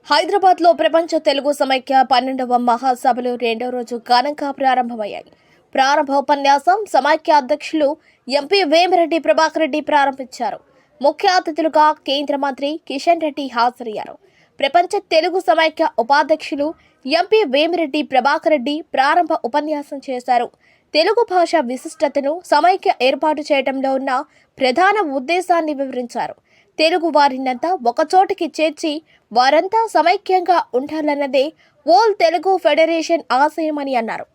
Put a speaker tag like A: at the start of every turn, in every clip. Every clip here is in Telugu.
A: హైదరాబాద్లో ప్రపంచ తెలుగు సమైక్య 12వ మహాసభలు రెండో రోజు ఘనంగా ప్రారంభమయ్యాయి. ప్రారంభోపన్యాసం సమైక్య అధ్యక్షులు ఎంపీ వేమిరెడ్డి ప్రభాకర్ రెడ్డి ప్రారంభించారు. ముఖ్య అతిథులుగా కేంద్ర మంత్రి కిషన్ రెడ్డి హాజరయ్యారు. ప్రపంచ తెలుగు సమైక్య ఉపాధ్యక్షులు ఎంపీ వేమిరెడ్డి ప్రభాకర్ రెడ్డి ప్రారంభ ఉపన్యాసం చేశారు. తెలుగు భాష విశిష్టతను సమైక్య ఏర్పాటు చేయడంలో ఉన్న ప్రధాన ఉద్దేశాన్ని వివరించారు. తెలుగు వారినంతా ఒకచోటికి చేర్చి వారంతా సమైక్యంగా ఉండాలన్నదే ఓల్ తెలుగు ఫెడరేషన్ ఆశయమని అన్నారు.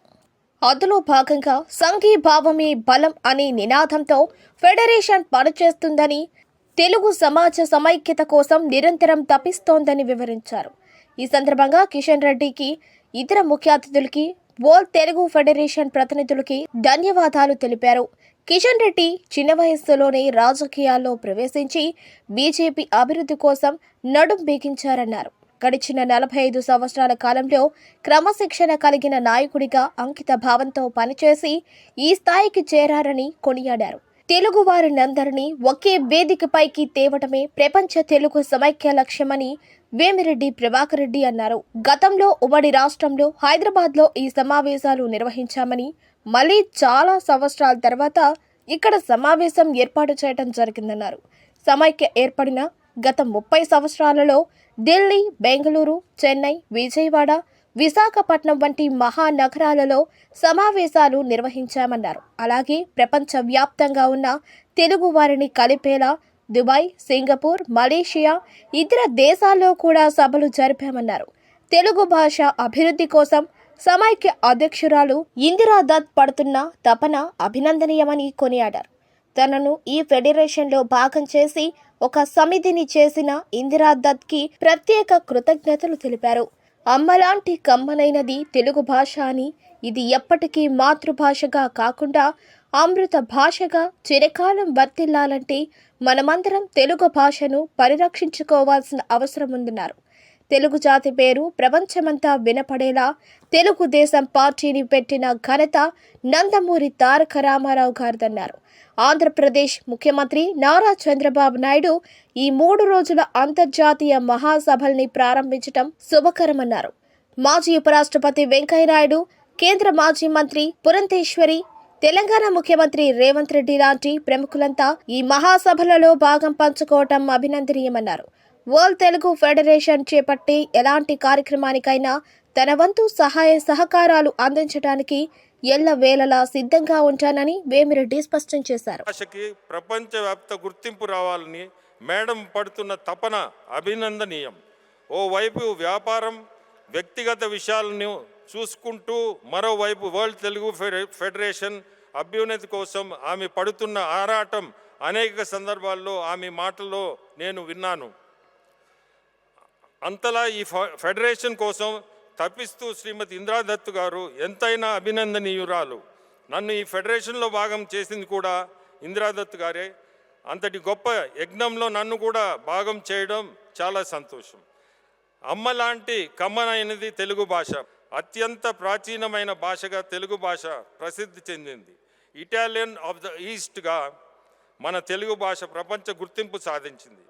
A: అందులో భాగంగా సంఘీభావమే బలం అనే నినాదంతో ఫెడరేషన్ పనిచేస్తుందని, తెలుగు సమాజ సమైక్యత కోసం నిరంతరం తపిస్తోందని వివరించారు. ఈ సందర్భంగా కిషన్ రెడ్డికి, ఇతర ముఖ్య అతిథులకి, ఓల్ తెలుగు ఫెడరేషన్ ప్రతినిధులకి ధన్యవాదాలు తెలిపారు. కిషన్ రెడ్డి చిన్న వయస్సులోనే రాజకీయాల్లో ప్రవేశించి బీజేపీ అభివృద్ధి కోసం నడుం బిగించారన్నారు. గడిచిన 45 సంవత్సరాల కాలంలో క్రమశిక్షణ కలిగిన నాయకుడిగా అంకిత భావంతో పనిచేసి ఈ స్థాయికి చేరారని కొనియాడారు. తెలుగు వారినందరినీ ఒకే వేదికపైకి తేవటమే ప్రపంచ తెలుగు సమైక్య లక్ష్యమని వేమిరెడ్డి ప్రభాకర్ రెడ్డి అన్నారు. గతంలో ఉమ్మడి రాష్ట్రంలో హైదరాబాద్లో ఈ సమావేశాలు నిర్వహించామని, మళ్ళీ చాలా సంవత్సరాల తర్వాత ఇక్కడ సమావేశం ఏర్పాటు చేయడం జరిగిందన్నారు. సమైక్య ఏర్పడిన గత 30 సంవత్సరాలలో ఢిల్లీ, బెంగళూరు, చెన్నై, విజయవాడ, విశాఖపట్నం వంటి మహానగరాలలో సమావేశాలు నిర్వహించామన్నారు. అలాగే ప్రపంచ వ్యాప్తంగా ఉన్న తెలుగు వారిని కలిపేలా దుబాయ్, సింగపూర్, మలేషియా, ఇతర దేశాల్లో కూడా సభలు జరిపామన్నారు. తెలుగు భాష అభివృద్ధి కోసం సమైక్య అధ్యక్షురాలు ఇందిరా దత్ పడుతున్న తపన అభినందనీయమని కొనియాడారు. తనను ఈ ఫెడరేషన్లో భాగం చేసి ఒక సమితిని చేసిన ఇందిరా దత్కి ప్రత్యేక కృతజ్ఞతలు తెలిపారు. అమ్మలాంటి కమ్మనైనది తెలుగు భాష అని, ఇది ఎప్పటికీ మాతృభాషగా కాకుండా అమృత భాషగా చిరకాలం వర్తిల్లాలంటే మనమందరం తెలుగు భాషను పరిరక్షించుకోవాల్సిన అవసరం ఉందన్నారు. తెలుగు జాతి పేరు ప్రపంచమంతా వినపడేలా తెలుగుదేశం పార్టీని పెట్టిన ఘనత నందమూరి తారక రామారావు గారిదన్నారు. ఆంధ్రప్రదేశ్ ముఖ్యమంత్రి నారా చంద్రబాబు నాయుడు ఈ 3 రోజుల అంతర్జాతీయ మహాసభల్ని ప్రారంభించడం శుభకరమన్నారు. మాజీ ఉపరాష్ట్రపతి వెంకయ్యనాయుడు, కేంద్ర మాజీ మంత్రి పురంధేశ్వరి, తెలంగాణ ముఖ్యమంత్రి రేవంత్ రెడ్డి లాంటి ప్రముఖులంతా ఈ మహాసభలలో భాగం పంచుకోవటం అభినందనీయమన్నారు. వరల్డ్ తెలుగు ఫెడరేషన్ చేపట్టే ఎలాంటి కార్యక్రమానికైనా తన వంతు సహాయ సహకారాలు అందించడానికి ఎల్లవేళలా సిద్ధంగా ఉంటానని వేమిరెడ్డి స్పష్టం చేశారు.
B: భాషకి ప్రపంచవ్యాప్త గుర్తింపు రావాలని మేడం పడుతున్న తపన అభినందనీయం. ఓవైపు వ్యాపారం, వ్యక్తిగత విషయాలను చూసుకుంటూ మరోవైపు వరల్డ్ తెలుగు ఫెడరేషన్ అభ్యున్నతి కోసం ఆమె పడుతున్న ఆరాటం అనేక సందర్భాల్లో ఆమె మాటల్లో నేను విన్నాను. అంతలా ఈ ఫెడరేషన్ కోసం తప్పిస్తూ శ్రీమతి ఇందిరా దత్ గారు ఎంతైనా అభినందనీయురాలు. నన్ను ఈ ఫెడరేషన్లో భాగం చేసింది కూడా ఇందిరా దత్ గారే. అంతటి గొప్ప యజ్ఞంలో నన్ను కూడా భాగం చేయడం చాలా సంతోషం. అమ్మ లాంటి కమ్మనైనది తెలుగు భాష. అత్యంత ప్రాచీనమైన భాషగా తెలుగు భాష ప్రసిద్ధి చెందింది. ఇటాలియన్ ఆఫ్ ద ఈస్ట్గా మన తెలుగు భాష ప్రపంచ గుర్తింపు సాధించింది.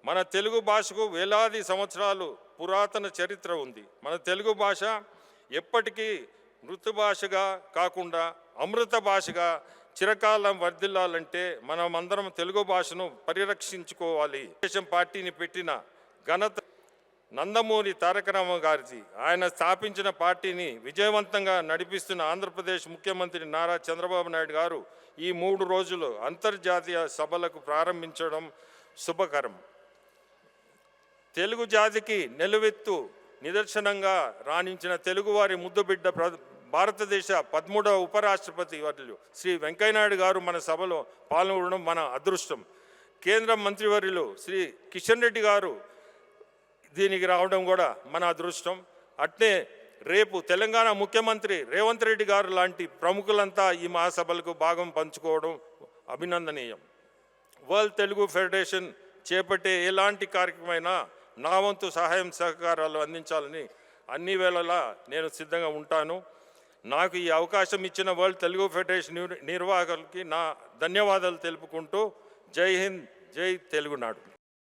B: మన తెలుగు భాషకు వేలాది సంవత్సరాలు పురాతన చరిత్ర ఉంది. మన తెలుగు భాష ఎప్పటికీ మృతు భాషగా కాకుండా అమృత భాషగా చిరకాలం వర్ధిల్లాలంటే మనమందరం తెలుగు భాషను పరిరక్షించుకోవాలి. దేశం పార్టీని పెట్టిన ఘనత నందమూరి తారక రామారావు గారిది. ఆయన స్థాపించిన పార్టీని విజయవంతంగా నడిపిస్తున్న ఆంధ్రప్రదేశ్ ముఖ్యమంత్రి నారా చంద్రబాబు నాయుడు గారు ఈ 3 రోజులు అంతర్జాతీయ సభలకు ప్రారంభించడం శుభకరం. తెలుగు జాతికి నిలువెత్తు నిదర్శనంగా రాణించిన తెలుగువారి ముద్దుబిడ్డ భారతదేశ 13వ ఉపరాష్ట్రపతి వర్యులు శ్రీ వెంకయ్యనాయుడు గారు మన సభలో పాల్గొనడం మన అదృష్టం. కేంద్ర మంత్రివర్యులు శ్రీ కిషన్ రెడ్డి గారు దీనికి రావడం కూడా మన అదృష్టం. అట్నే రేపు తెలంగాణ ముఖ్యమంత్రి రేవంత్ రెడ్డి గారు లాంటి ప్రముఖులంతా ఈ మహాసభలకు భాగం పంచుకోవడం అభినందనీయం. వరల్డ్ తెలుగు ఫెడరేషన్ చేపట్టే ఎలాంటి కార్యక్రమమైనా నా వంతు సహాయం సహకారాలు అందించాలని అన్ని వేళలా నేను సిద్ధంగా ఉంటాను. నాకు ఈ అవకాశం ఇచ్చిన వరల్డ్ తెలుగు ఫెడరేషన్ నిర్వాహకులకి నా ధన్యవాదాలు తెలుపుకుంటూ జై హింద్, జై తెలుగునాడు.